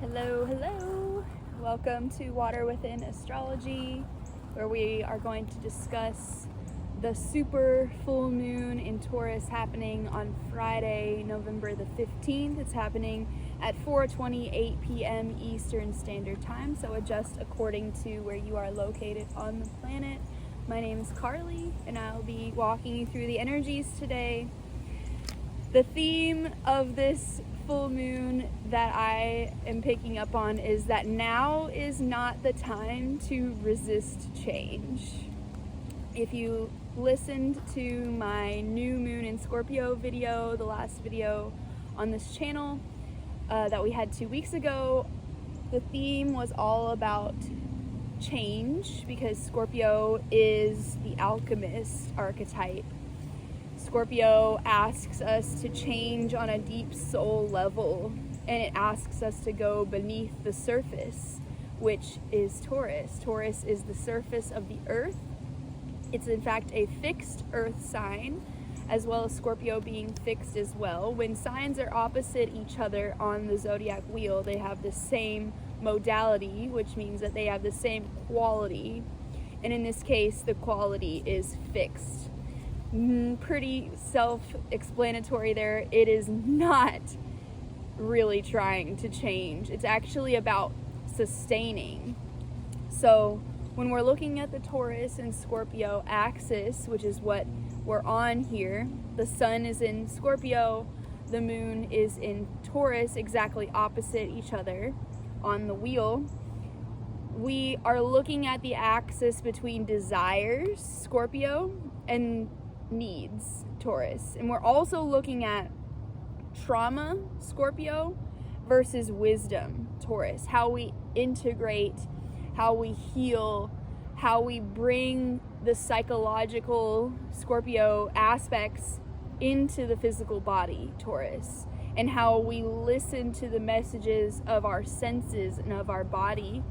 Hello, hello. Welcome to Water Within Astrology, where we are going to discuss the super full moon in Taurus happening on Friday, November the 15th. It's happening at 4:28 p.m. Eastern Standard Time, so adjust according to where you are located on the planet. My name is Carly, and I'll be walking you through the energies today. The theme of this full moon that I am picking up on is that now is not the time to resist change. If you listened to my new moon in Scorpio video, the last video on this channel that we had 2 weeks ago, the theme was all about change because Scorpio is the alchemist archetype. Scorpio asks us to change on a deep soul level, and it asks us to go beneath the surface, which is Taurus. Taurus is the surface of the earth. It's in fact a fixed earth sign, as well as Scorpio being fixed as well. When signs are opposite each other on the zodiac wheel, they have the same modality, which means that they have the same quality. And in this case, the quality is fixed. Pretty self-explanatory there. It is not really trying to change. It's actually about sustaining. So when we're looking at the Taurus and Scorpio axis, which is what we're on here, the sun is in Scorpio, the moon is in Taurus, exactly opposite each other on the wheel. We are looking at the axis between desires, Scorpio, and needs, Taurus. And we're also looking at trauma, Scorpio, versus wisdom, Taurus. How we integrate, how we heal, how we bring the psychological Scorpio aspects into the physical body, Taurus. And how we listen to the messages of our senses and of our body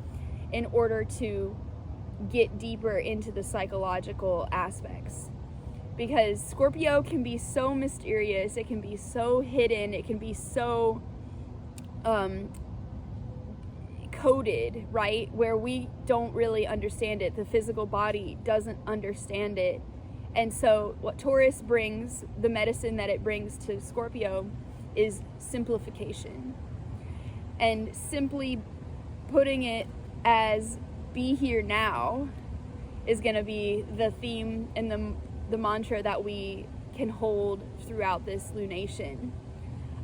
in order to get deeper into the psychological aspects. Because Scorpio can be so mysterious, it can be so hidden, it can be so coded, right? Where we don't really understand it. The physical body doesn't understand it. And so what Taurus brings, the medicine that it brings to Scorpio, is simplification. And simply putting it as be here now is going to be the theme and the mantra that we can hold throughout this lunation.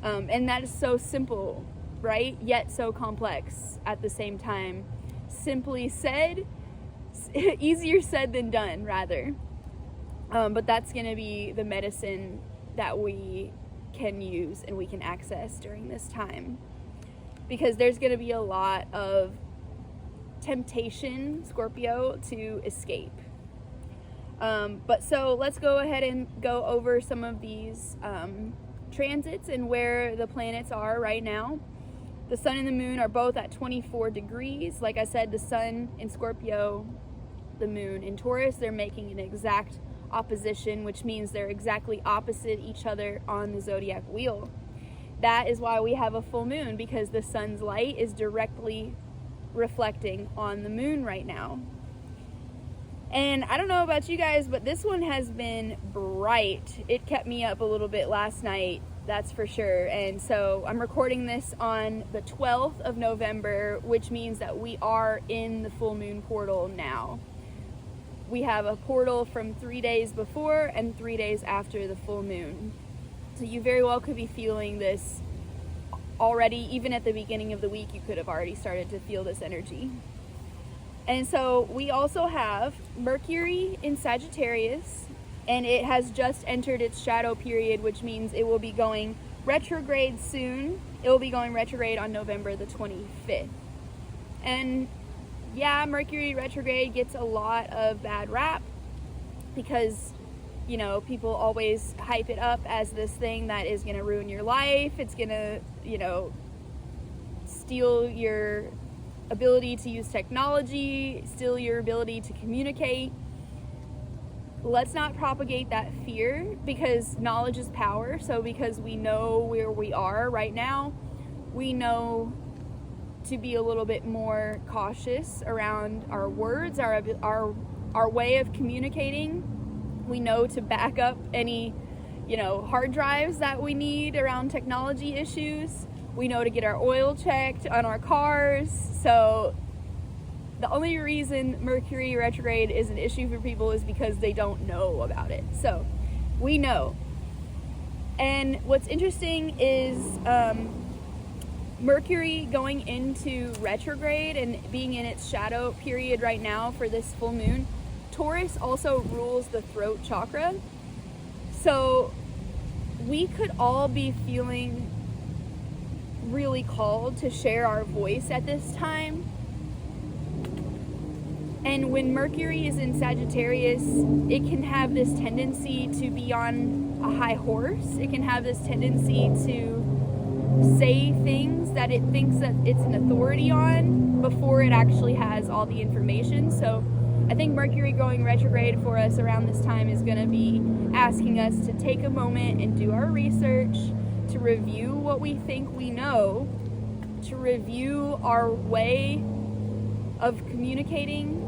And that is so simple, right? Yet so complex at the same time. Simply said, easier said than done, rather. But that's going to be the medicine that we can use and we can access during this time. Because there's going to be a lot of temptation, Scorpio, to escape. But so let's go ahead and go over some of these transits and where the planets are right now. The sun and the moon are both at 24 degrees. Like I said, the sun in Scorpio, the moon in Taurus, they're making an exact opposition, which means they're exactly opposite each other on the zodiac wheel. That is why we have a full moon, because the sun's light is directly reflecting on the moon right now. And I don't know about you guys, but this one has been bright. It kept me up a little bit last night, that's for sure. And so I'm recording this on the 12th of November, which means that we are in the full moon portal now. We have a portal from 3 days before and 3 days after the full moon. So you very well could be feeling this already. Even at the beginning of the week, you could have already started to feel this energy. And so we also have Mercury in Sagittarius, and it has just entered its shadow period, which means it will be going retrograde soon. It will be going retrograde on November the 25th. And yeah, Mercury retrograde gets a lot of bad rap because, you know, people always hype it up as this thing that is going to ruin your life. It's going to, you know, steal your ability to use technology, steal your ability to communicate. Let's not propagate that fear, because knowledge is power. So because we know where we are right now, we know to be a little bit more cautious around our words, our way of communicating. We know to back up any, hard drives that we need around technology issues. We know to get our oil checked on our cars. So the only reason Mercury retrograde is an issue for people is because they don't know about it. So we know. And what's interesting is Mercury going into retrograde and being in its shadow period right now for this full moon. Taurus also rules the throat chakra. So we could all be feeling really called to share our voice at this time. And when Mercury is in Sagittarius, it can have this tendency to be on a high horse. It can have this tendency to say things that it thinks that it's an authority on before it actually has all the information. So I think Mercury going retrograde for us around this time is going to be asking us to take a moment and do our research, to review what we think we know, to review our way of communicating,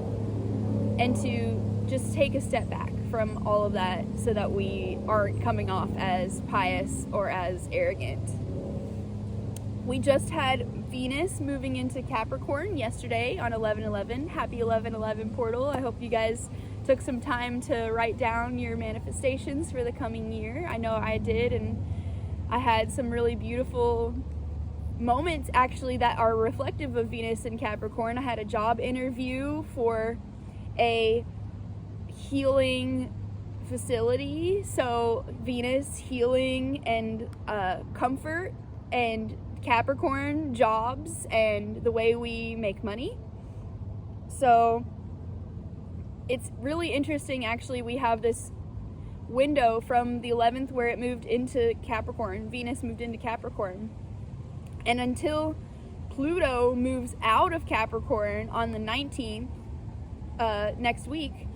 and to just take a step back from all of that so that we aren't coming off as pious or as arrogant. We just had Venus moving into Capricorn yesterday on 11/11. Happy 11/11 portal. I hope you guys took some time to write down your manifestations for the coming year. I know I did, and I had some really beautiful moments actually that are reflective of Venus in Capricorn. I had a job interview for a healing facility, so Venus, healing and comfort, and Capricorn, jobs and the way we make money. So it's really interesting actually. We have this window from the 11th where it moved into Capricorn, Venus moved into Capricorn, and until Pluto moves out of Capricorn on the 19th next week,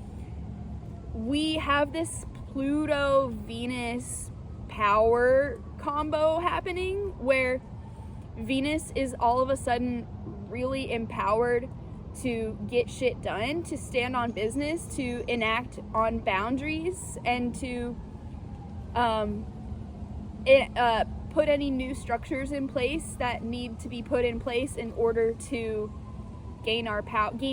we have this Pluto-Venus power combo happening where Venus is all of a sudden really empowered to get shit done, to stand on business, to enact on boundaries, and to put any new structures in place that need to be put in place in order to gain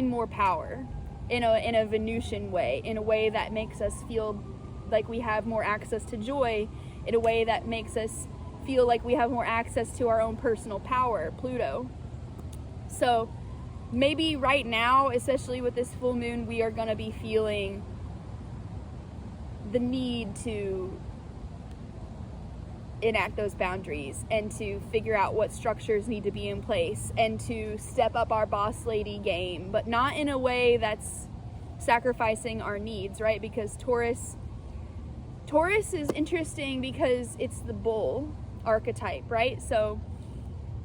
more power in a Venusian way, in a way that makes us feel like we have more access to joy, in a way that makes us feel like we have more access to our own personal power, Pluto. So maybe right now, especially with this full moon, we are going to be feeling the need to enact those boundaries and to figure out what structures need to be in place and to step up our boss lady game, but not in a way that's sacrificing our needs, right? Because Taurus is interesting because it's the bull archetype, right? So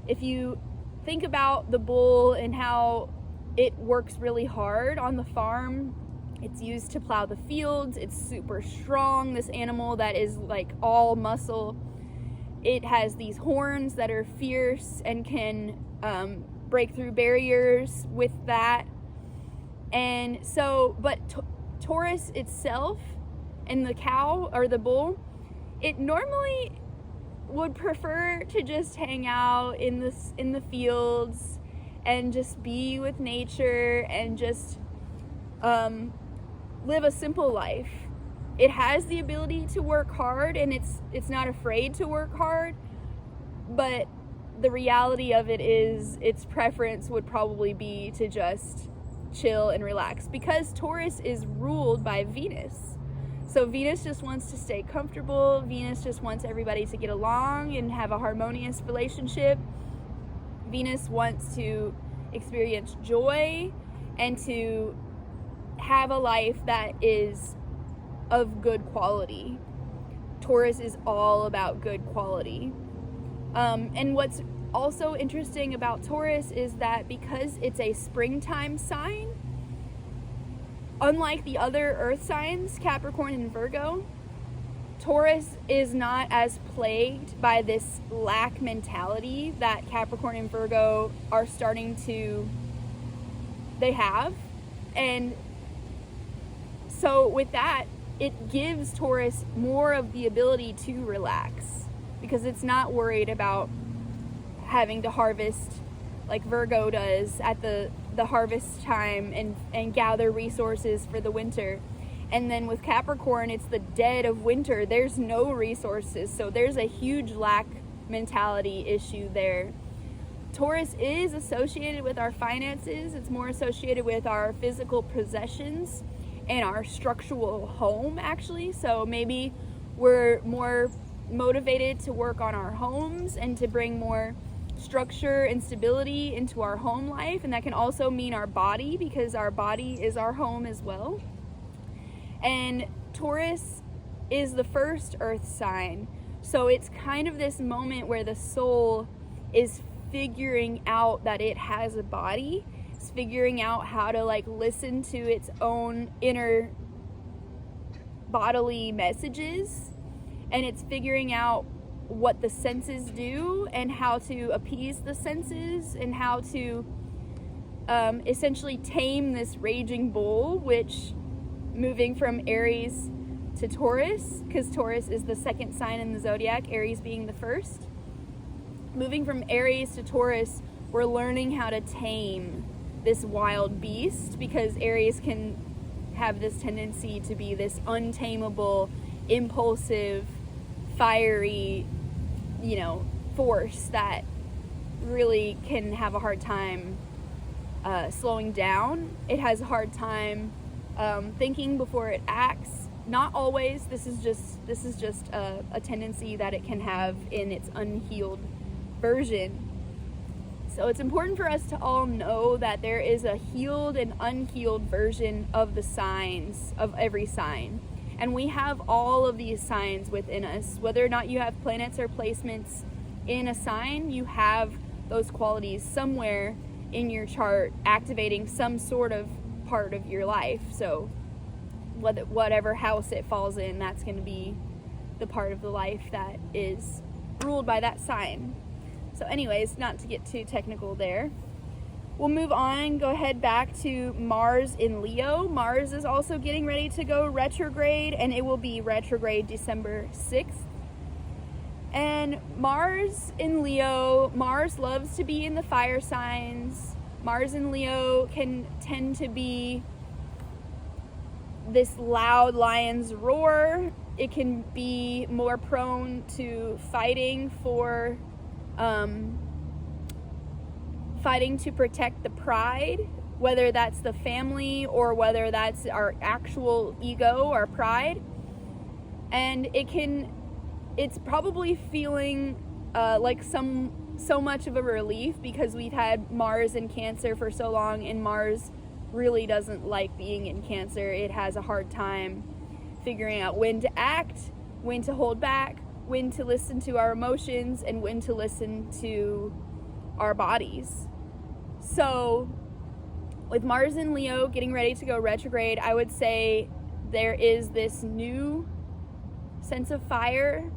if you think about the bull and how it works really hard on the farm, it's used to plow the fields, it's super strong, this animal that is like all muscle. It has these horns that are fierce and can break through barriers with that. And so, but Taurus itself and the cow or the bull, it normally would prefer to just hang out in the fields and just be with nature and just live a simple life. It has the ability to work hard, and it's not afraid to work hard, but the reality of it is its preference would probably be to just chill and relax, because Taurus is ruled by Venus. So Venus just wants to stay comfortable. Venus just wants everybody to get along and have a harmonious relationship. Venus wants to experience joy and to have a life that is of good quality. Taurus is all about good quality. And what's also interesting about Taurus is that because it's a springtime sign, unlike the other earth signs, Capricorn and Virgo, Taurus is not as plagued by this lack mentality that Capricorn and Virgo are starting to, they have. And so with that, it gives Taurus more of the ability to relax because it's not worried about having to harvest like Virgo does at the harvest time and gather resources for the winter. And then with Capricorn, it's the dead of winter. There's no resources. So there's a huge lack mentality issue there. Taurus is associated with our finances. It's more associated with our physical possessions and our structural home, actually. So maybe we're more motivated to work on our homes and to bring more structure and stability into our home life. And that can also mean our body, because our body is our home as well. And Taurus is the first earth sign. So it's kind of this moment where the soul is figuring out that it has a body. It's figuring out how to like listen to its own inner bodily messages. And it's figuring out what the senses do and how to appease the senses and how to essentially tame this raging bull, which moving from Aries to Taurus, because Taurus is the second sign in the zodiac, Aries being the first. Moving from Aries to Taurus, we're learning how to tame this wild beast, because Aries can have this tendency to be this untamable, impulsive, fiery, force that really can have a hard time slowing down. It has a hard time thinking before it acts. Not always. This is just a tendency that it can have in its unhealed version. So it's important for us to all know that there is a healed and unhealed version of the signs of every sign. And we have all of these signs within us. Whether or not you have planets or placements in a sign, you have those qualities somewhere in your chart activating some sort of part of your life. So whatever house it falls in, that's going to be the part of the life that is ruled by that sign. So anyways, not to get too technical there. We'll move on, go ahead back to Mars in Leo. Mars is also getting ready to go retrograde, and it will be retrograde December 6th. And Mars in Leo, Mars loves to be in the fire signs. Mars in Leo can tend to be this loud lion's roar. It can be more prone to fighting to protect the pride, whether that's the family or whether that's our actual ego, our pride. And it's probably feeling like so much of a relief, because we've had Mars in Cancer for so long, and Mars really doesn't like being in Cancer. It has a hard time figuring out when to act, when to hold back, when to listen to our emotions, and when to listen to our bodies. So with Mars in Leo getting ready to go retrograde, I would say there is this new sense of fire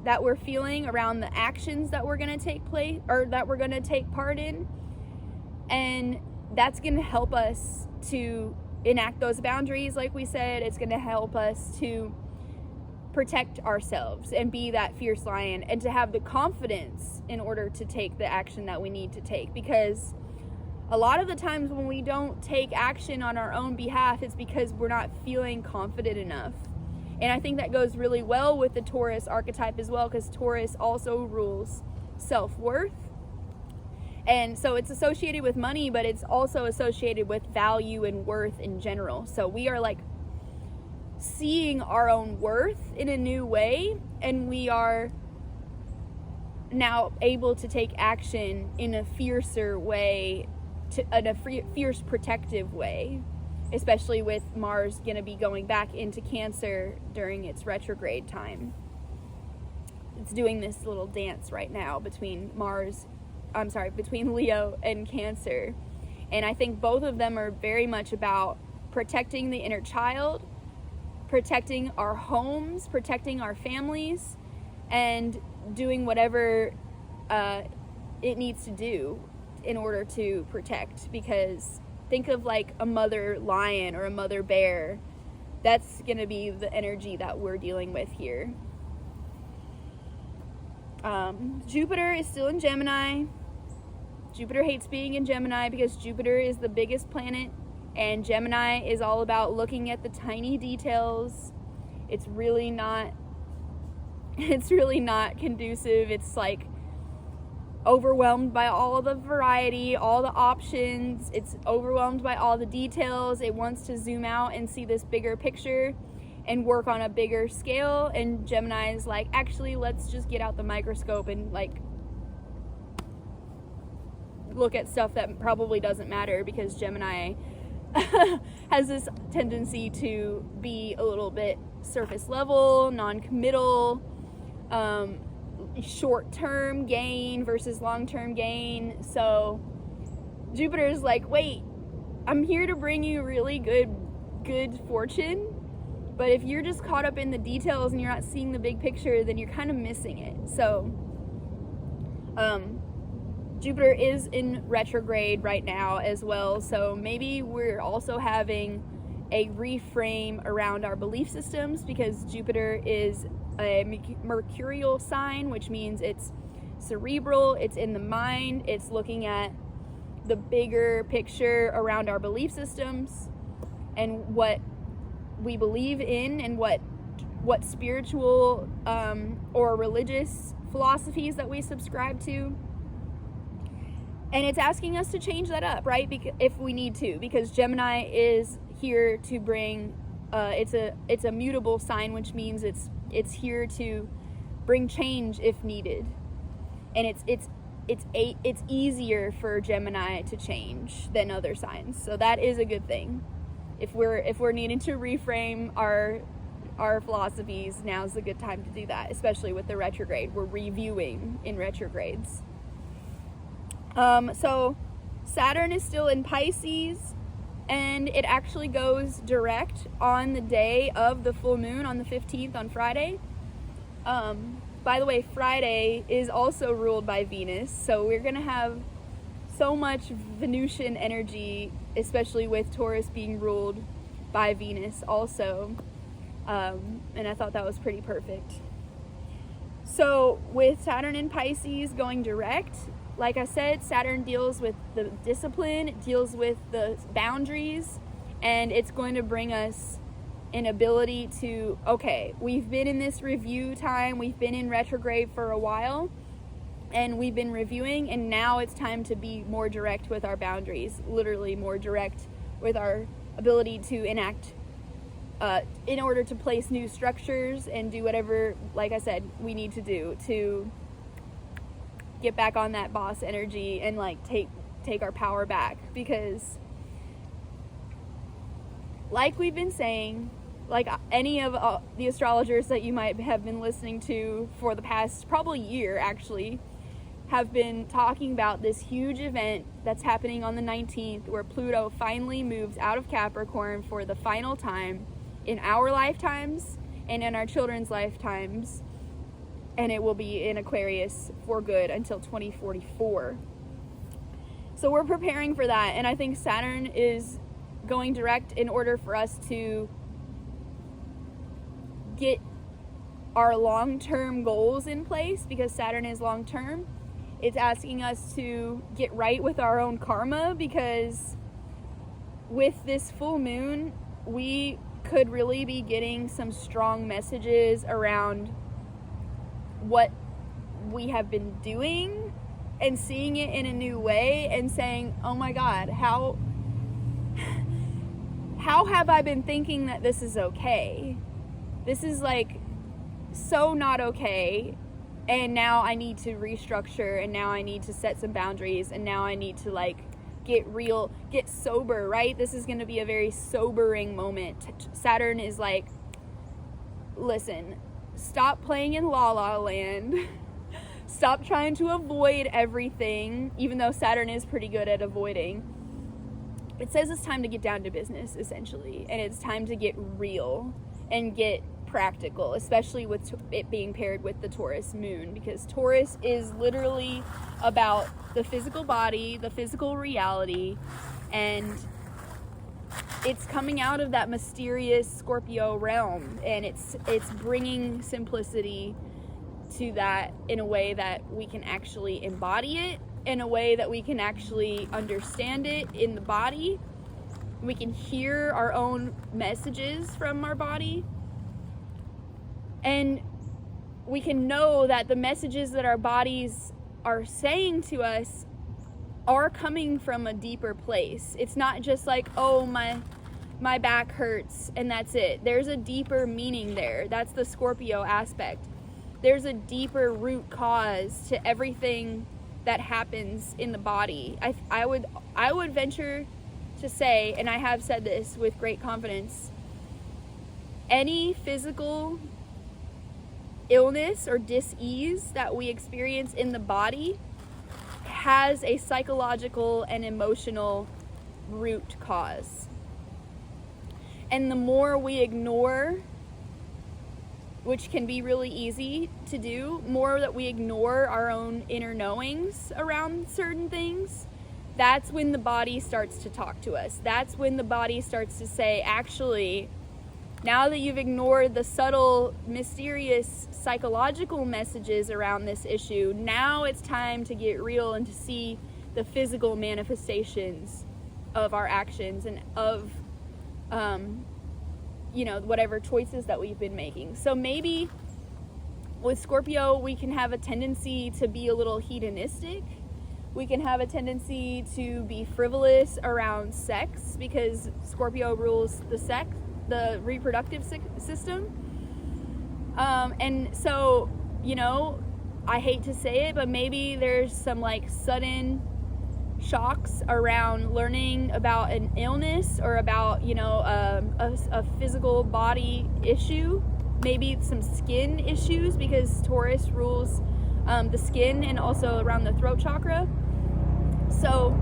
that we're feeling around the actions that we're going to take place, or that we're going to take part in. And that's going to help us to enact those boundaries. Like we said, it's going to help us to protect ourselves and be that fierce lion, and to have the confidence in order to take the action that we need to take. Because a lot of the times when we don't take action on our own behalf, it's because we're not feeling confident enough. And I think that goes really well with the Taurus archetype as well, because Taurus also rules self-worth. And so it's associated with money, but it's also associated with value and worth in general. So we are like seeing our own worth in a new way, and we are now able to take action in a fiercer way, in a fierce protective way, especially with Mars going to be going back into Cancer during its retrograde time. It's doing this little dance right now between Leo and Cancer. And I think both of them are very much about protecting the inner child, protecting our homes, protecting our families, and doing whatever it needs to do in order to protect. Because think of like a mother lion or a mother bear. That's going to be the energy that we're dealing with here. Jupiter is still in Gemini. Jupiter hates being in Gemini because Jupiter is the biggest planet, and Gemini is all about looking at the tiny details. It's really not conducive. It's like overwhelmed by all the variety, all the options. It's overwhelmed by all the details. It wants to zoom out and see this bigger picture and work on a bigger scale. And Gemini is like, actually, let's just get out the microscope and like look at stuff that probably doesn't matter, because Gemini has this tendency to be a little bit surface level, non-committal, short-term gain versus long-term gain. So Jupiter's like, wait, I'm here to bring you really good fortune, but if you're just caught up in the details and you're not seeing the big picture, then you're kind of missing it. So Jupiter is in retrograde right now as well, so maybe we're also having a reframe around our belief systems, because Jupiter is a mercurial sign, which means it's cerebral, it's in the mind, it's looking at the bigger picture around our belief systems and what we believe in and what spiritual or religious philosophies that we subscribe to. And it's asking us to change that up, right? If we need to, because Gemini is here to bring, it's a mutable sign, which means it's here to bring change if needed. And it's easier for Gemini to change than other signs, so that is a good thing. If we're needing to reframe our philosophies, now's a good time to do that, especially with the retrograde. We're reviewing in retrogrades. So Saturn is still in Pisces, and it actually goes direct on the day of the full moon on the 15th, on Friday. By the way, Friday is also ruled by Venus, so we're gonna have so much Venusian energy, especially with Taurus being ruled by Venus also. And I thought that was pretty perfect. So with Saturn in Pisces going direct, like I said, Saturn deals with the discipline, it deals with the boundaries, and it's going to bring us an ability to, okay, we've been in this review time, we've been in retrograde for a while, and we've been reviewing, and now it's time to be more direct with our boundaries, literally more direct with our ability to enact, in order to place new structures and do whatever, like I said, we need to do to get back on that boss energy and like take our power back. Because like we've been saying, like any of the astrologers that you might have been listening to for the past probably year actually have been talking about this huge event that's happening on the 19th, where Pluto finally moves out of Capricorn for the final time in our lifetimes and in our children's lifetimes, and it will be in Aquarius for good until 2044. So we're preparing for that, and I think Saturn is going direct in order for us to get our long-term goals in place, because Saturn is long-term. It's asking us to get right with our own karma, because with this full moon, we could really be getting some strong messages around what we have been doing and seeing it in a new way and saying, oh my God, how have I been thinking that this is okay? This is like so not okay, and now I need to restructure, and now I need to set some boundaries, and now I need to like get real, get sober, right? This is going to be a very sobering moment. Saturn is like, listen, stop playing in La La Land. Stop trying to avoid everything, even though Saturn is pretty good at avoiding. It says it's time to get down to business, essentially, and it's time to get real. and get practical, especially with it being paired with the Taurus moon, because Taurus is literally about the physical body, the physical reality, and it's coming out of that mysterious Scorpio realm, and it's bringing simplicity to that in a way that we can actually embody it, in a way that we can actually understand it in the body. We can hear our own messages from our body, and we can know that the messages that our bodies are saying to us are coming from a deeper place. It's not just like, oh, my back hurts and that's it. There's a deeper meaning there. That's the Scorpio aspect. There's a deeper root cause to everything that happens in the body. I would venture to say, and I have said this with great confidence, any physical illness or dis-ease that we experience in the body has a psychological and emotional root cause. And the more we ignore, which can be really easy to do, more that we ignore our own inner knowings around certain things, that's when the body starts to talk to us. That's when the body starts to say, actually, now that you've ignored the subtle, mysterious, psychological messages around this issue, now it's time to get real and to see the physical manifestations of our actions and of, whatever choices that we've been making. So maybe with Scorpio, we can have a tendency to be a little hedonistic. We can have a tendency to be frivolous around sex, because Scorpio rules the reproductive system. And so, I hate to say it, but maybe there's some sudden shocks around learning about an illness or about, a physical body issue, maybe some skin issues, because Taurus rules the skin and also around the throat chakra. So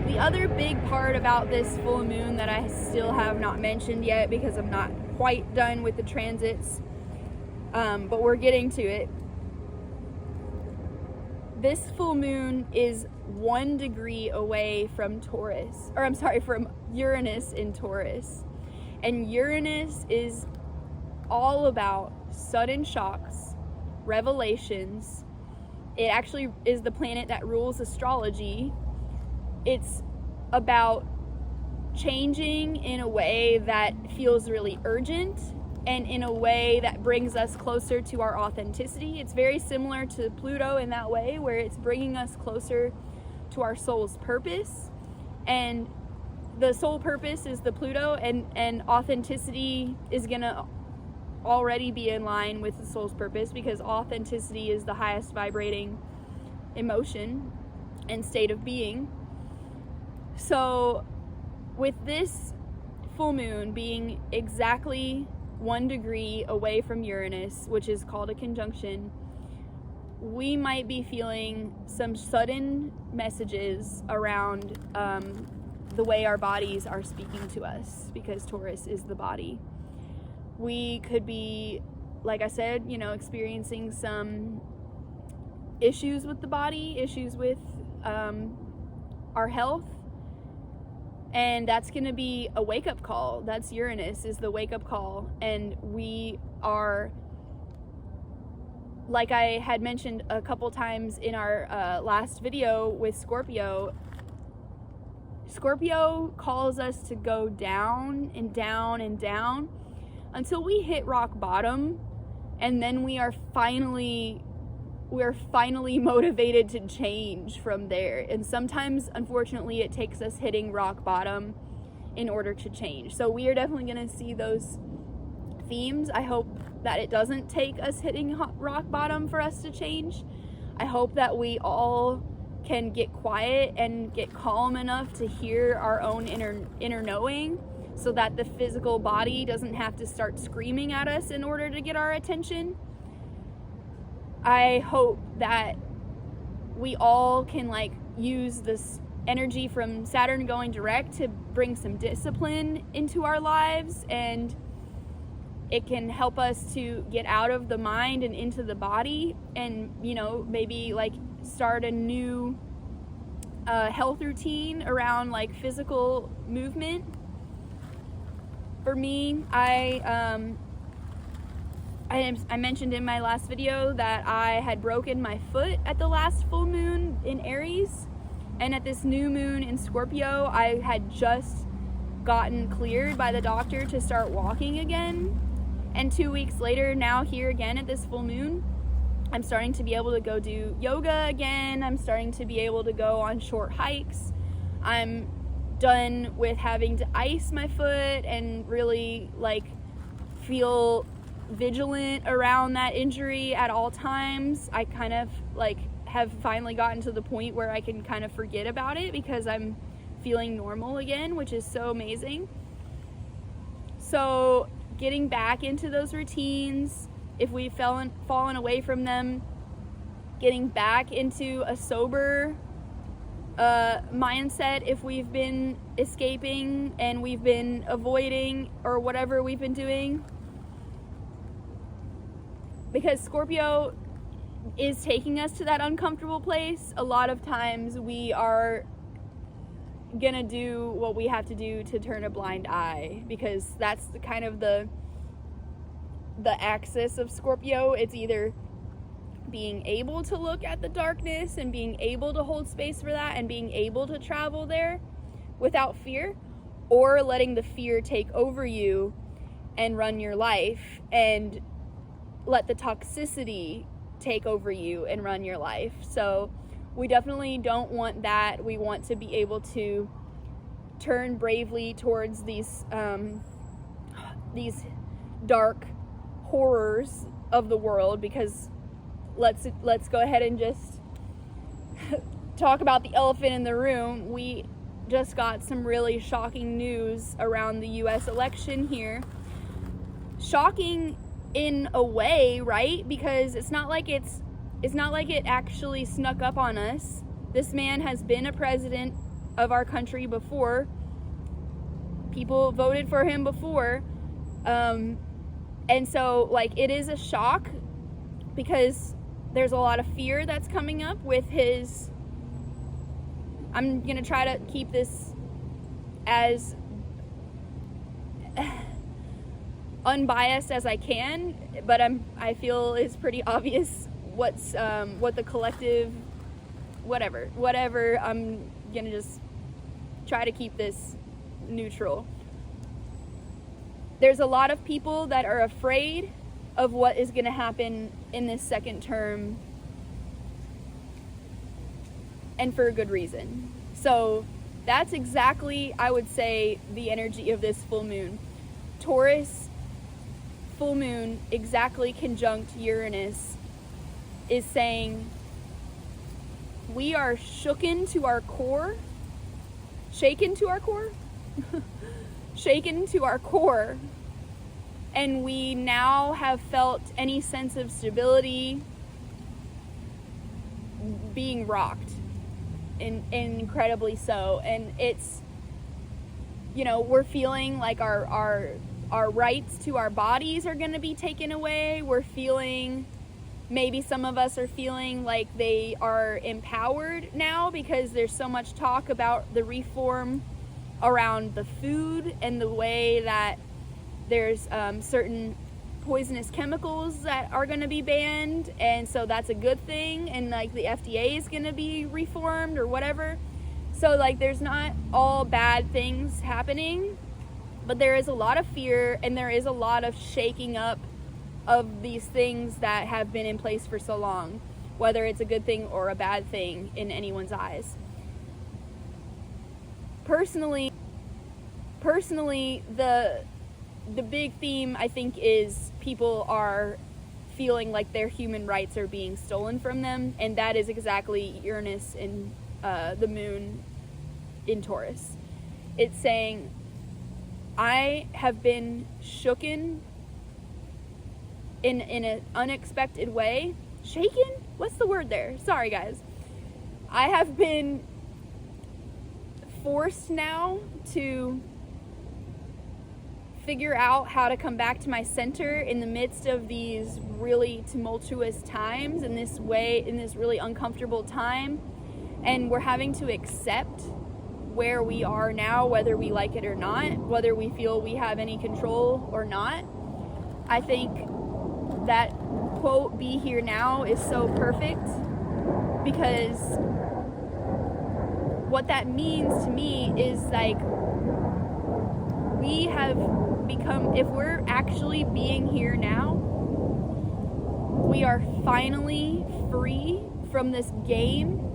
the other big part about this full moon that I still have not mentioned yet, because I'm not quite done with the transits, but we're getting to it. This full moon is 1 degree away from from Uranus in Taurus. And Uranus is all about sudden shocks, revelations. It actually is the planet that rules astrology. It's about changing in a way that feels really urgent and in a way that brings us closer to our authenticity. It's very similar to Pluto in that way, where it's bringing us closer to our soul's purpose. And the soul purpose is the Pluto, and authenticity is gonna already be in line with the soul's purpose, because authenticity is the highest vibrating emotion and state of being. So with this full moon being exactly 1 degree away from Uranus, which is called a conjunction, we might be feeling some sudden messages around the way our bodies are speaking to us, because Taurus is the body. We could be, like I said, experiencing some issues with the body, issues with our health, and that's going to be a wake-up call. That's Uranus, is the wake-up call. And we are, like I had mentioned a couple times in our last video with Scorpio calls us to go down and down and down until we hit rock bottom, and then we're finally motivated to change from there. And sometimes, unfortunately, it takes us hitting rock bottom in order to change. So we are definitely going to see those themes. I hope that it doesn't take us hitting rock bottom for us to change. I hope that we all can get quiet and get calm enough to hear our own inner knowing, so that the physical body doesn't have to start screaming at us in order to get our attention. I hope that we all can like use this energy from Saturn going direct to bring some discipline into our lives, and it can help us to get out of the mind and into the body, and maybe like start a new health routine around like physical movement. For me, I mentioned in my last video that I had broken my foot at the last full moon in Aries, and at this new moon in Scorpio, I had just gotten cleared by the doctor to start walking again. And 2 weeks later, now here again at this full moon, I'm starting to be able to go do yoga again. I'm starting to be able to go on short hikes. I'm done with having to ice my foot and really like feel vigilant around that injury at all times. I kind of like have finally gotten to the point where I can kind of forget about it because I'm feeling normal again, which is so amazing. So getting back into those routines, if we've fallen away from them, getting back into a sober mindset if we've been escaping and we've been avoiding or whatever we've been doing. Because Scorpio is taking us to that uncomfortable place. A lot of times we are gonna do what we have to do to turn a blind eye, because that's the kind of the axis of Scorpio. It's either being able to look at the darkness and being able to hold space for that and being able to travel there without fear, or letting the fear take over you and run your life and let the toxicity take over you and run your life. So we definitely don't want that. We want to be able to turn bravely towards these dark horrors of the world, because let's go ahead and just talk about the elephant in the room. We just got some really shocking news around the US election here. Shocking in a way, right? Because it's not like it actually snuck up on us. This man has been a president of our country before. People voted for him before. And so, like, it is a shock because there's a lot of fear that's coming up with his... I'm going to try to keep this as unbiased as I can, but I feel it's pretty obvious what the collective, whatever. I'm gonna just try to keep this neutral. There's a lot of people that are afraid of what is gonna happen in this second term, and for a good reason. So that's exactly, I would say, the energy of this full moon. Taurus full moon, exactly conjunct Uranus, is saying we are shaken to our core, and we now have felt any sense of stability being rocked, and incredibly so. And it's, we're feeling like our rights to our bodies are going to be taken away. We're feeling, maybe some of us are feeling like they are empowered now because there's so much talk about the reform around the food and the way that there's certain poisonous chemicals that are going to be banned, and so that's a good thing, and like the FDA is going to be reformed or whatever. So like there's not all bad things happening, but there is a lot of fear and there is a lot of shaking up of these things that have been in place for so long, whether it's a good thing or a bad thing in anyone's eyes. Personally, the big theme, I think, is people are feeling like their human rights are being stolen from them, and that is exactly Uranus and the moon in Taurus. It's saying, I have been shooken in an unexpected way, shaken? What's the word there? Sorry, guys. I have been forced now to figure out how to come back to my center in the midst of these really tumultuous times, in this really uncomfortable time. And we're having to accept where we are now, whether we like it or not, whether we feel we have any control or not. I think that quote, "be here now," is so perfect, because what that means to me is like, we have become, if we're actually being here now, we are finally free from this game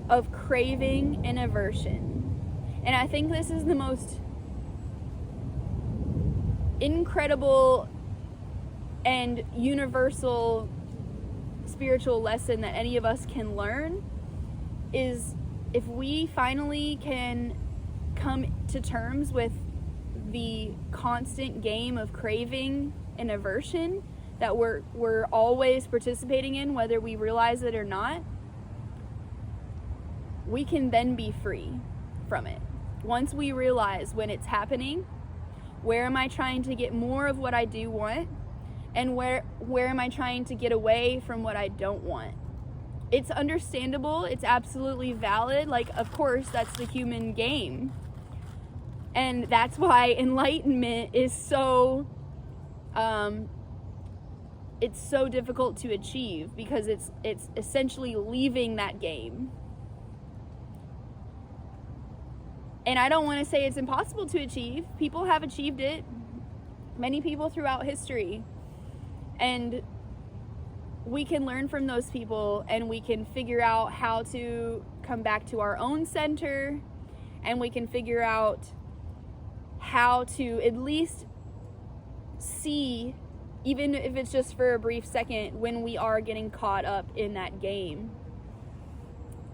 of craving and aversion. And I think this is the most incredible and universal spiritual lesson that any of us can learn, is if we finally can come to terms with the constant game of craving and aversion that we're always participating in, whether we realize it or not, we can then be free from it. Once we realize when it's happening, where am I trying to get more of what I do want, and where am I trying to get away from what I don't want. It's understandable, it's absolutely valid, like, of course, that's the human game. And that's why enlightenment is so, it's so difficult to achieve, because it's essentially leaving that game. And I don't want to say it's impossible to achieve. People have achieved it. Many people throughout history. And we can learn from those people, and we can figure out how to come back to our own center, and we can figure out how to at least see, even if it's just for a brief second, when we are getting caught up in that game.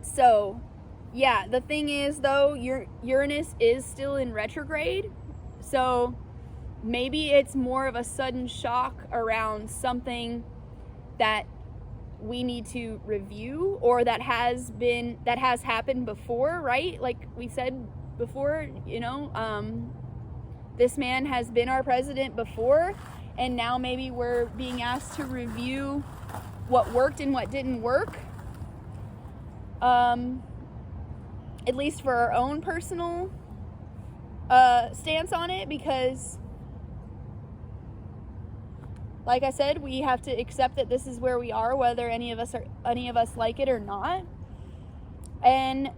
So, yeah, the thing is, though, Uranus is still in retrograde, so maybe it's more of a sudden shock around something that we need to review, or that has happened before, right? Like we said before, this man has been our president before, and now maybe we're being asked to review what worked and what didn't work. At least for our own personal stance on it, because, like I said, we have to accept that this is where we are, whether any of us like it or not. And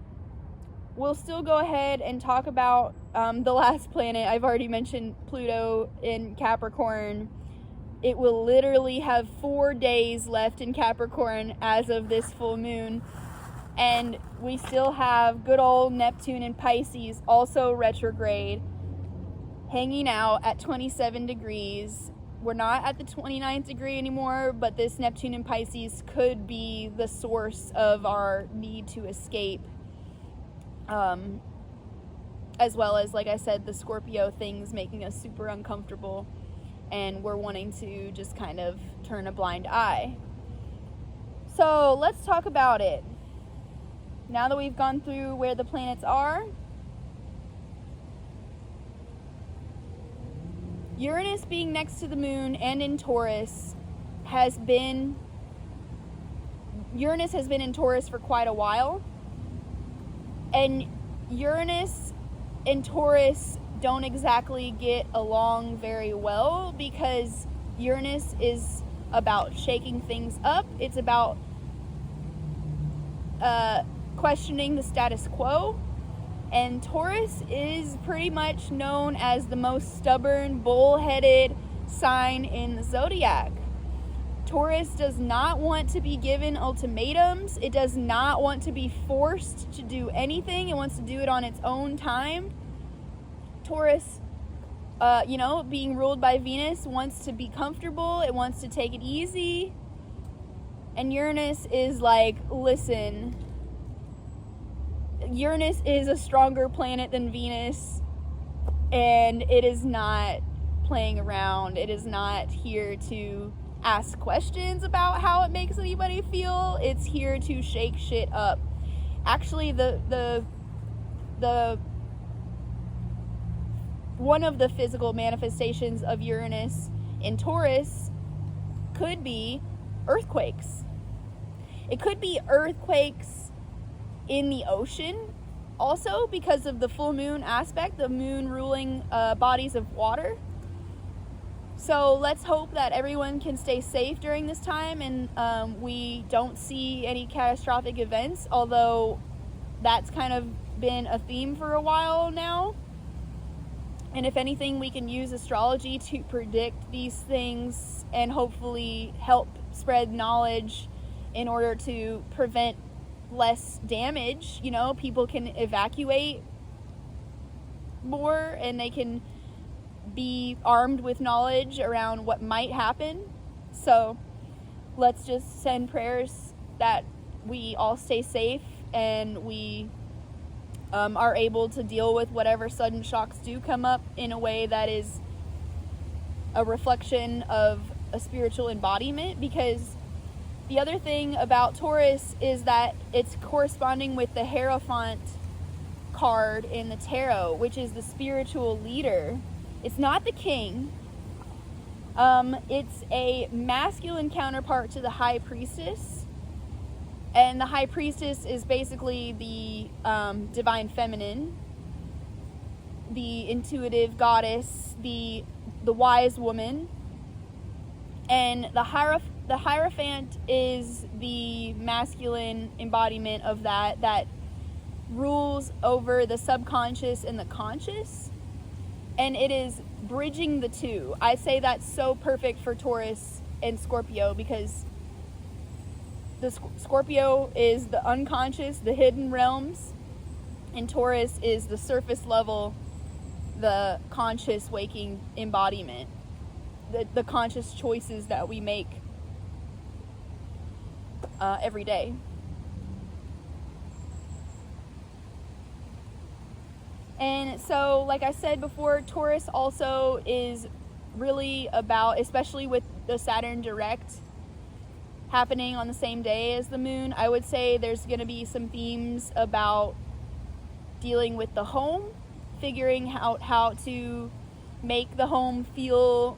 we'll still go ahead and talk about the last planet. I've already mentioned Pluto in Capricorn. It will literally have 4 days left in Capricorn as of this full moon. And we still have good old Neptune in Pisces, also retrograde, hanging out at 27 degrees. We're not at the 29th degree anymore, but this Neptune in Pisces could be the source of our need to escape. As well as, like I said, the Scorpio things making us super uncomfortable, and we're wanting to just kind of turn a blind eye. So let's talk about it. Now that we've gone through where the planets are, Uranus being next to the moon and in Taurus Uranus has been in Taurus for quite a while. And Uranus and Taurus don't exactly get along very well, because Uranus is about shaking things up. It's about questioning the status quo. And Taurus is pretty much known as the most stubborn, bull-headed sign in the zodiac. Taurus does not want to be given ultimatums. It does not want to be forced to do anything. It wants to do it on its own time. Taurus, being ruled by Venus, wants to be comfortable. It wants to take it easy. And Uranus is like, listen, Uranus is a stronger planet than Venus, and it is not playing around. It is not here to ask questions about how it makes anybody feel. It's here to shake shit up. Actually, the one of the physical manifestations of Uranus in Taurus could be earthquakes. It could be earthquakes in the ocean also, because of the full moon aspect, the moon ruling bodies of water. So let's hope that everyone can stay safe during this time, and we don't see any catastrophic events, although that's kind of been a theme for a while now. And if anything, we can use astrology to predict these things and hopefully help spread knowledge in order to prevent less damage. You know, people can evacuate more and they can be armed with knowledge around what might happen. So let's just send prayers that we all stay safe and we are able to deal with whatever sudden shocks do come up in a way that is a reflection of a spiritual embodiment. Because the other thing about Taurus is that it's corresponding with the Hierophant card in the tarot, which is the spiritual leader. It's not the king. It's a masculine counterpart to the High Priestess. And the High Priestess is basically the divine feminine, the intuitive goddess, the wise woman. And the Hierophant is the masculine embodiment of that rules over the subconscious and the conscious. And it is bridging the two. I say that's so perfect for Taurus and Scorpio, because the Scorpio is the unconscious, the hidden realms, and Taurus is the surface level, the conscious waking embodiment, the conscious choices that we make every day. And so, like I said before, Taurus also is really about, especially with the Saturn direct happening on the same day as the moon, I would say there's going to be some themes about dealing with the home, figuring out how to make the home feel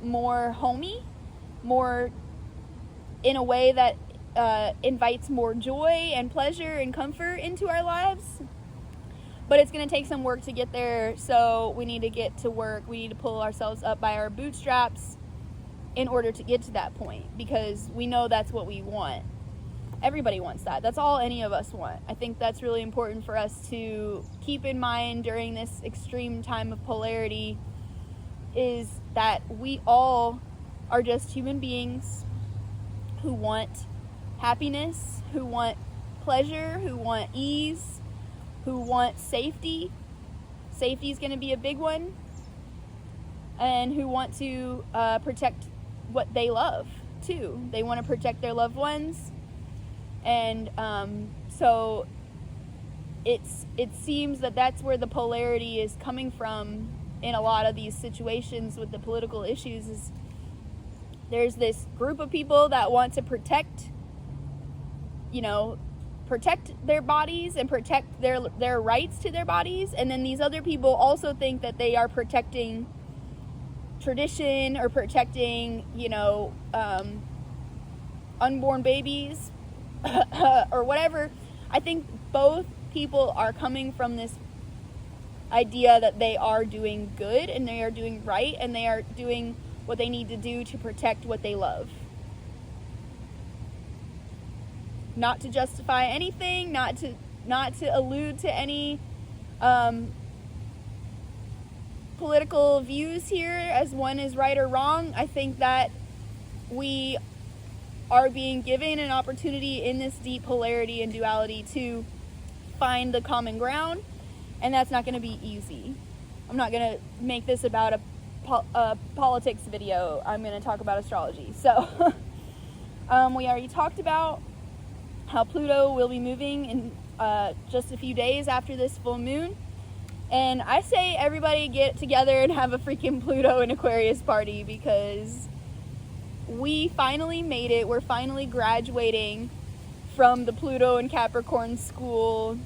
more homey, more in a way that invites more joy and pleasure and comfort into our lives. But it's going to take some work to get there, so we need to get to work. We need to pull ourselves up by our bootstraps in order to get to that point, because we know that's what we want. Everybody wants that. That's all any of us want. I think that's really important for us to keep in mind during this extreme time of polarity, is that we all are just human beings who want happiness, who want pleasure, who want ease, who want safety. Safety is going to be a big one. And who want to protect what they love too. They want to protect their loved ones. And so it seems that that's where the polarity is coming from in a lot of these situations with the political issues. Is there's this group of people that want to protect their bodies and protect their rights to their bodies, and then these other people also think that they are protecting tradition or protecting unborn babies or whatever. I think both people are coming from this idea that they are doing good and they are doing right and they are doing what they need to do to protect what they love. Not to justify anything, not to allude to any political views here as one is right or wrong. I think that we are being given an opportunity in this deep polarity and duality to find the common ground, and that's not going to be easy. I'm not going to make this about a politics video. I'm going to talk about astrology. So we already talked about how Pluto will be moving in just a few days after this full moon. And I say everybody get together and have a freaking Pluto and Aquarius party, because we finally made it. We're finally graduating from the Pluto and Capricorn school,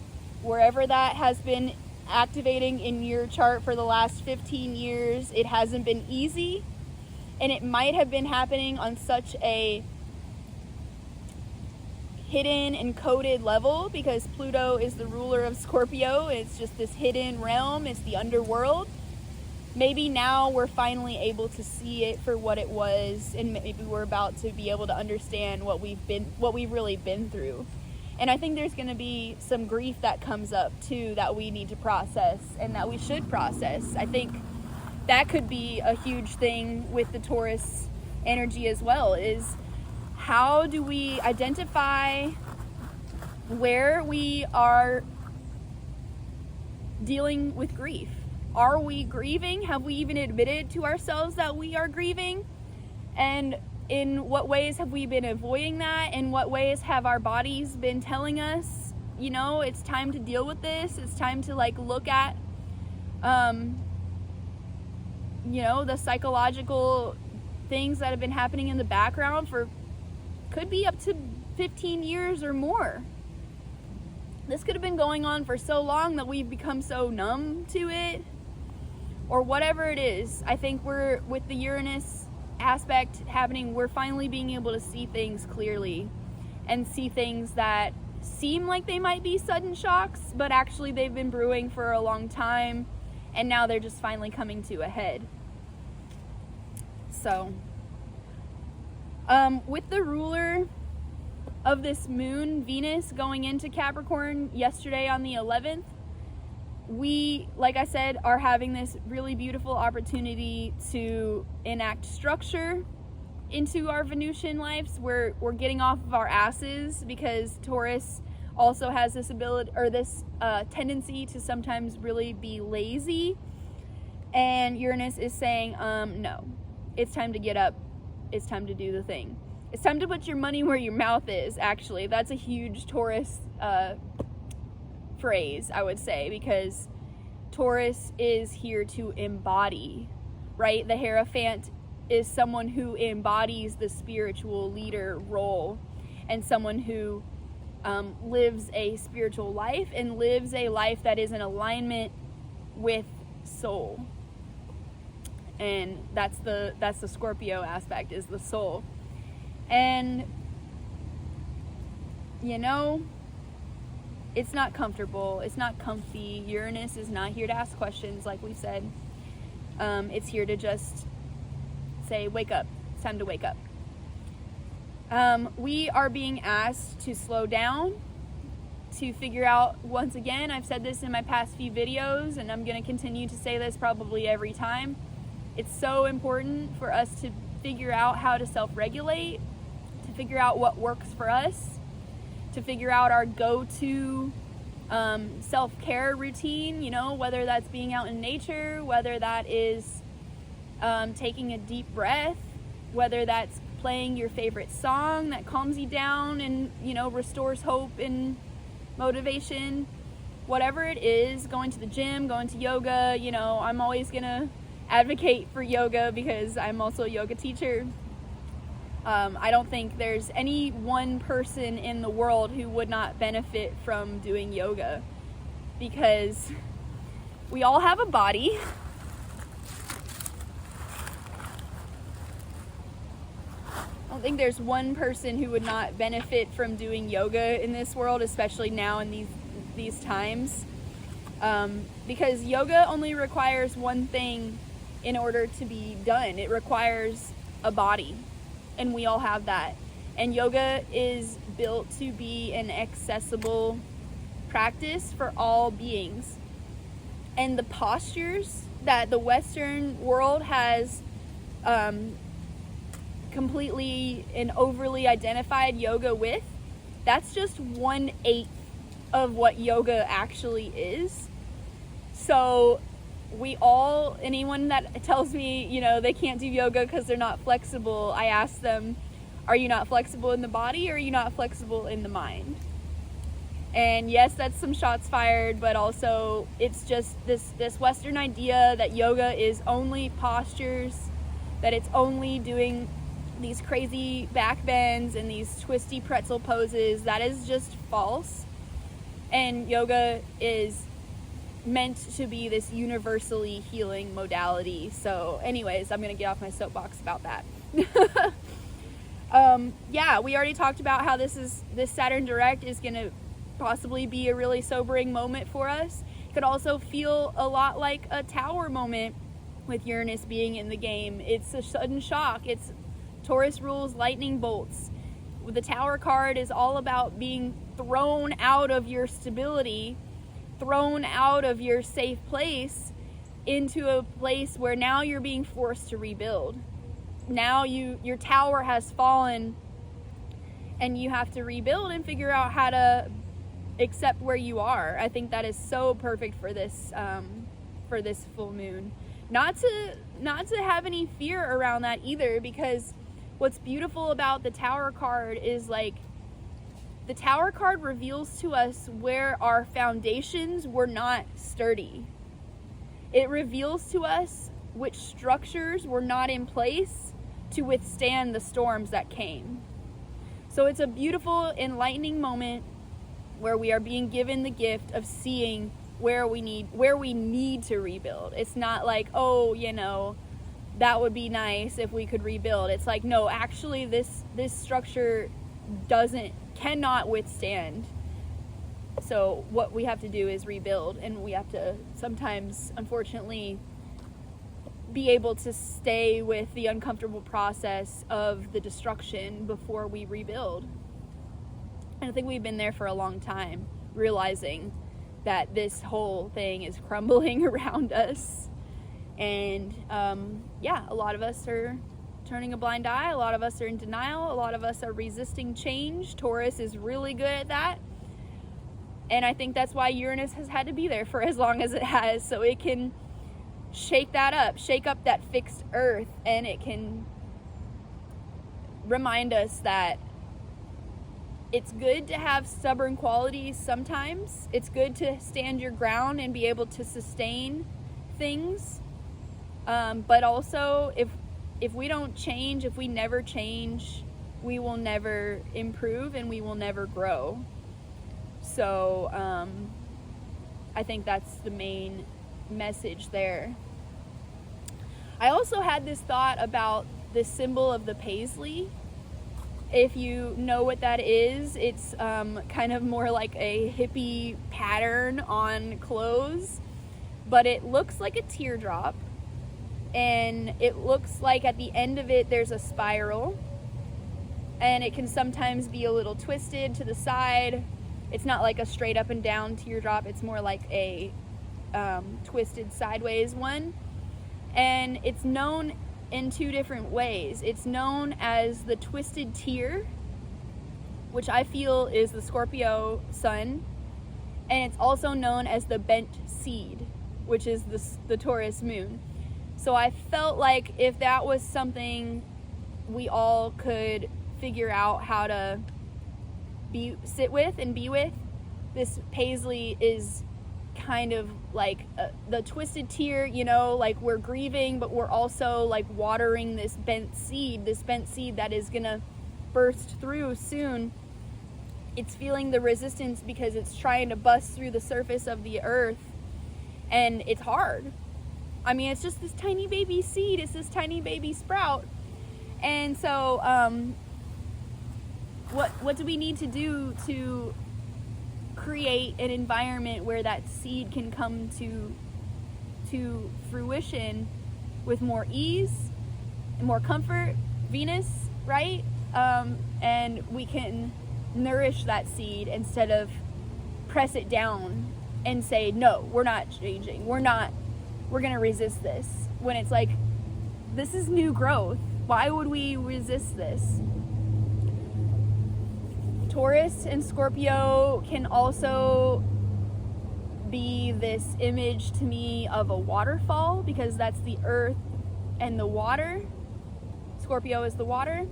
wherever that has been activating in your chart for the last 15 years. It hasn't been easy, and it might have been happening on such a hidden and coded level because Pluto is the ruler of Scorpio. It's just this hidden realm. It's the underworld. Maybe now we're finally able to see it for what it was, and maybe we're about to be able to understand what we've really been through. And I think there's going to be some grief that comes up too that we need to process and that we should process. I think that could be a huge thing with the Taurus energy as well, is how do we identify where we are dealing with grief? Are we grieving? Have we even admitted to ourselves that we are grieving? And in what ways have we been avoiding that? In what ways have our bodies been telling us, you know, it's time to deal with this. It's time to look at, you know, the psychological things that have been happening in the background for could be up to 15 years or more. This could have been going on for so long that we've become so numb to it, or whatever it is. I think we're, with the Uranus aspect happening, we're finally being able to see things clearly and see things that seem like they might be sudden shocks, but actually they've been brewing for a long time, and now they're just finally coming to a head. So, with the ruler of this moon, Venus, going into Capricorn yesterday on the 11th, we, like I said, are having this really beautiful opportunity to enact structure into our Venusian lives. We're getting off of our asses, because Taurus also has this ability, or this tendency to sometimes really be lazy, and Uranus is saying, no, it's time to get up, it's time to do the thing. It's time to put your money where your mouth is, actually. That's a huge Taurus phrase, I would say, because Taurus is here to embody, right? The Hierophant is someone who embodies the spiritual leader role, and someone who lives a spiritual life and lives a life that is in alignment with soul. And that's the Scorpio aspect, is the soul. And you know, it's not comfortable, it's not comfy. Uranus is not here to ask questions, like we said. It's here to just say, wake up, it's time to wake up. We are being asked to slow down, to figure out, once again, I've said this in my past few videos, and I'm going to continue to say this probably every time. It's so important for us to figure out how to self-regulate, to figure out what works for us, to figure out our go-to self-care routine, you know, whether that's being out in nature, whether that is taking a deep breath, whether that's playing your favorite song that calms you down and, you know, restores hope and motivation, whatever it is, going to the gym, going to yoga. You know, I'm always gonna advocate for yoga because I'm also a yoga teacher. I don't think there's any one person in the world who would not benefit from doing yoga, because we all have a body. I don't think there's one person who would not benefit from doing yoga in this world, especially now in these times. Because yoga only requires one thing in order to be done. It requires a body, and we all have that. And yoga is built to be an accessible practice for all beings. And the postures that the Western world has completely and overly identified yoga with, that's just 1/8 of what yoga actually is. So we all, anyone that tells me, you know, they can't do yoga because they're not flexible, I ask them, are you not flexible in the body, or are you not flexible in the mind? And yes, that's some shots fired, but also it's just this Western idea that yoga is only postures, that it's only doing these crazy back bends and these twisty pretzel poses. That is just false. And yoga is meant to be this universally healing modality. So anyways, I'm going to get off my soapbox about that. Yeah, we already talked about how this Saturn direct is going to possibly be a really sobering moment for us. It could also feel a lot like a tower moment with Uranus being in the game. It's a sudden shock. It's Taurus rules lightning bolts. The Tower card is all about being thrown out of your stability, thrown out of your safe place into a place where now you're being forced to rebuild. Now your tower has fallen and you have to rebuild and figure out how to accept where you are. I think that is so perfect for this full moon. Not to have any fear around that either, because what's beautiful about the Tower card is like the Tower card reveals to us where our foundations were not sturdy. It reveals to us which structures were not in place to withstand the storms that came. So it's a beautiful, enlightening moment where we are being given the gift of seeing where we need to rebuild. It's not like, oh, that would be nice if we could rebuild. It's like, no, actually this structure cannot withstand. So what we have to do is rebuild, and we have to sometimes, unfortunately, be able to stay with the uncomfortable process of the destruction before we rebuild. And I think we've been there for a long time, realizing that this whole thing is crumbling around us. And a lot of us are turning a blind eye. A lot of us are in denial. A lot of us are resisting change. Taurus is really good at that. And I think that's why Uranus has had to be there for as long as it has, so it can shake up that fixed earth, and it can remind us that it's good to have stubborn qualities sometimes. It's good to stand your ground and be able to sustain things. But also, if we don't change, if we never change, we will never improve and we will never grow. So I think that's the main message there. I also had this thought about the symbol of the paisley. If you know what that is, it's kind of more like a hippie pattern on clothes, but it looks like a teardrop, and it looks like at the end of it there's a spiral, and it can sometimes be a little twisted to the side. It's not like a straight up and down teardrop, it's more like a twisted sideways one. And it's known in two different ways. It's known as the twisted tear, which I feel is the Scorpio sun, and it's also known as the bent seed, which is the Taurus moon. So I felt like if that was something we all could figure out how to sit with and be with, this paisley is kind of like the twisted tear, like we're grieving, but we're also like watering this bent seed that is gonna burst through soon. It's feeling the resistance because it's trying to bust through the surface of the earth, and it's hard. I mean, it's just this tiny baby seed, it's this tiny baby sprout. And so what do we need to do to create an environment where that seed can come to fruition with more ease and more comfort? Venus, right? And we can nourish that seed instead of press it down and say, no, we're not changing, we're gonna resist this, when it's like, this is new growth. Why would we resist this? Taurus and Scorpio can also be this image to me of a waterfall, because that's the earth and the water. Scorpio is the water.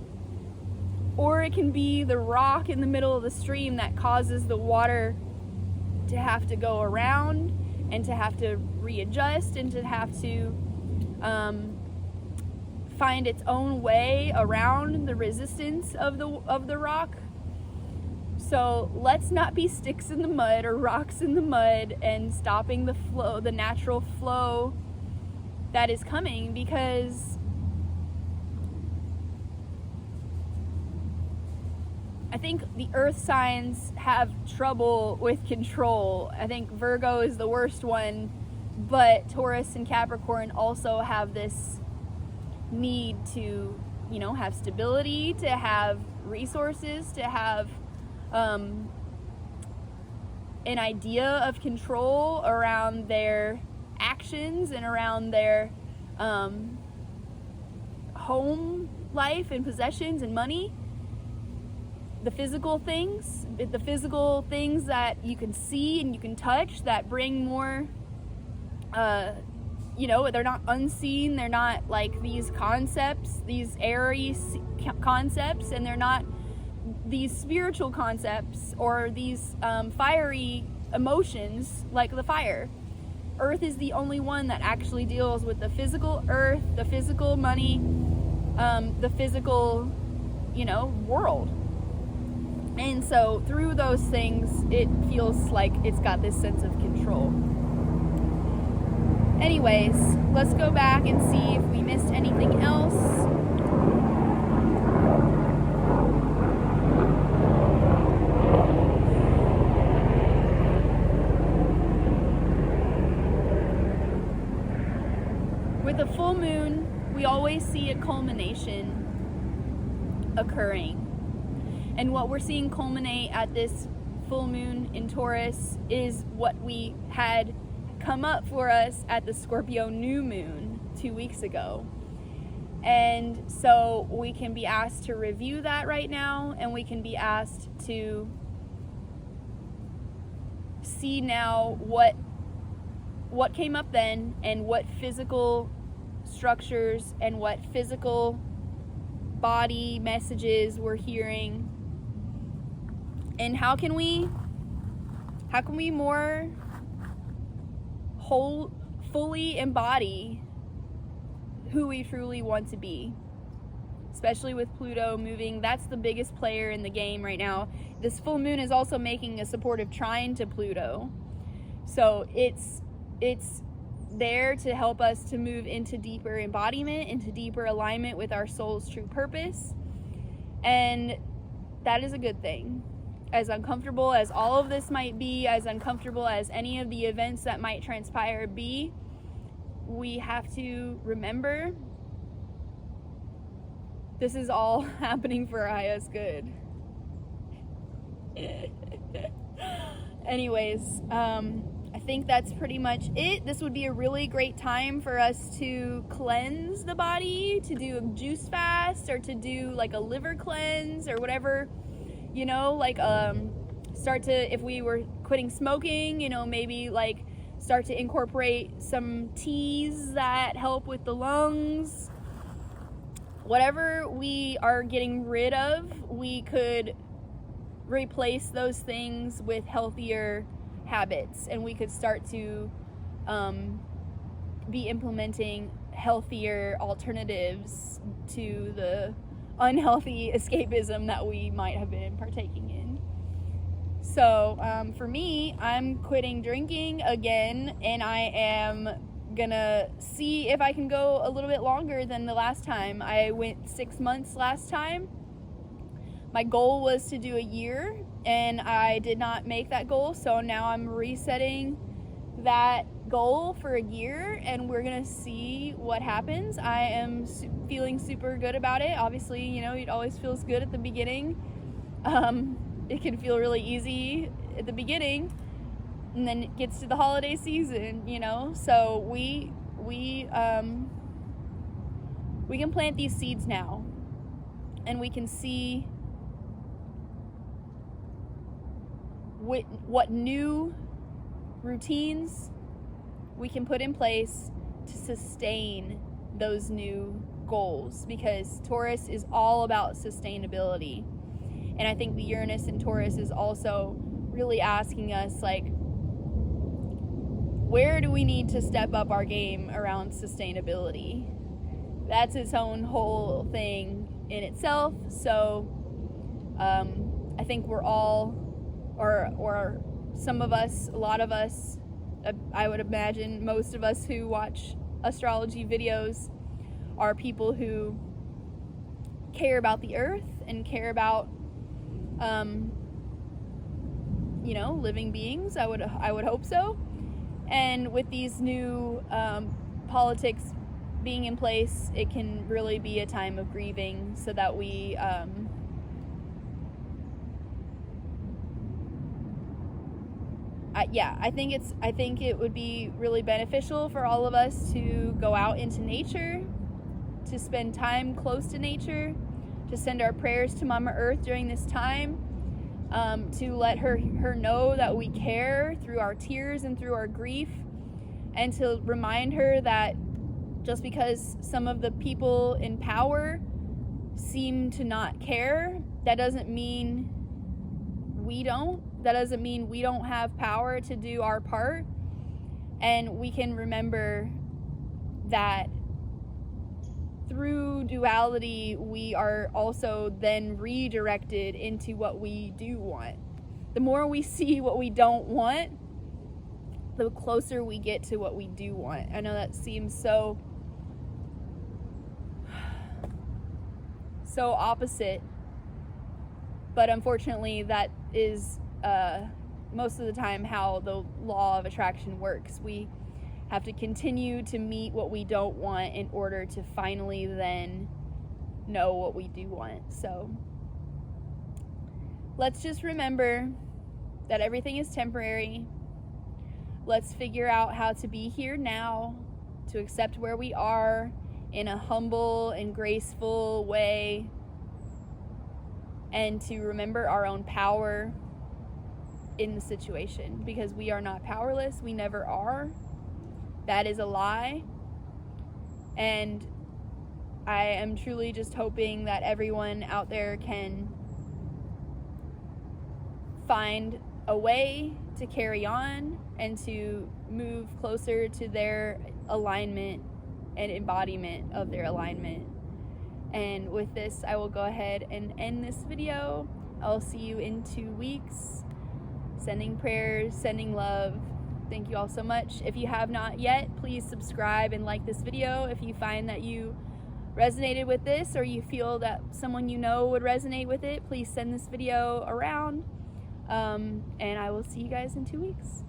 Or it can be the rock in the middle of the stream that causes the water to have to go around and to have to readjust and to have to find its own way around the resistance of the rock. So let's not be sticks in the mud or rocks in the mud and stopping the flow, the natural flow that is coming, because I think the earth signs have trouble with control. I think Virgo is the worst one, but Taurus and Capricorn also have this need to, have stability, to have resources, to have an idea of control around their actions and around their home life and possessions and money. The physical things that you can see and you can touch, that bring more, they're not unseen, they're not like these concepts, these airy concepts, and they're not these spiritual concepts or these fiery emotions like the fire. Earth is the only one that actually deals with the physical earth, the physical money, the physical, world. And so through those things, it feels like it's got this sense of control. Anyways, let's go back and see if we missed anything else. With a full moon, we always see a culmination occurring. And what we're seeing culminate at this full moon in Taurus is what we had come up for us at the Scorpio new moon 2 weeks ago. And so we can be asked to review that right now, and we can be asked to see now what came up then, and what physical structures and what physical body messages we're hearing, and how can we more fully embody who we truly want to be, especially with Pluto moving. That's the biggest player in the game right now. This full moon is also making a supportive trine to Pluto, so it's there to help us to move into deeper embodiment, into deeper alignment with our soul's true purpose. And that is a good thing. As uncomfortable as all of this might be, as uncomfortable as any of the events that might transpire be, we have to remember this is all happening for our highest good. Anyways, I think that's pretty much it. This would be a really great time for us to cleanse the body, to do a juice fast, or to do like a liver cleanse or whatever, start to, if we were quitting smoking, maybe like start to incorporate some teas that help with the lungs. Whatever we are getting rid of, we could replace those things with healthier habits, and we could start to be implementing healthier alternatives to the unhealthy escapism that we might have been partaking in. So for me, I'm quitting drinking again, and I am gonna see if I can go a little bit longer than the last time. I went 6 months last time. My goal was to do a year, and I did not make that goal, so now I'm resetting that goal for a year, and we're gonna see what happens. I am feeling super good about it. Obviously, it always feels good at the beginning. It can feel really easy at the beginning, and then it gets to the holiday season, so we can plant these seeds now, and we can see what new routines we can put in place to sustain those new goals, because Taurus is all about sustainability. And I think the Uranus in Taurus is also really asking us, like, where do we need to step up our game around sustainability? that's its own whole thing in itself. So I think we're all, or some of us, a lot of us, I would imagine most of us who watch astrology videos are people who care about the earth and care about living beings. I would hope so. And with these new politics being in place, it can really be a time of grieving, so that we I think it would be really beneficial for all of us to go out into nature, to spend time close to nature, to send our prayers to Mama Earth during this time, to let her know that we care through our tears and through our grief, and to remind her that just because some of the people in power seem to not care, that doesn't mean we don't. That doesn't mean we don't have power to do our part. And we can remember that through duality, we are also then redirected into what we do want. The more we see what we don't want, the closer we get to what we do want. I know that seems so opposite, but unfortunately that is most of the time how the law of attraction works. We have to continue to meet what we don't want in order to finally then know what we do want. So let's just remember that everything is temporary. Let's figure out how to be here now, to accept where we are in a humble and graceful way, and to remember our own power in the situation, because we are not powerless. We never are. That is a lie. And I am truly just hoping that everyone out there can find a way to carry on and to move closer to their alignment and embodiment of their alignment. And with this, I will go ahead and end this video. I'll see you in 2 weeks. Sending prayers, sending love. Thank you all so much. If you have not yet, please subscribe and like this video. If you find that you resonated with this, or you feel that someone you know would resonate with it, please send this video around. And I will see you guys in 2 weeks.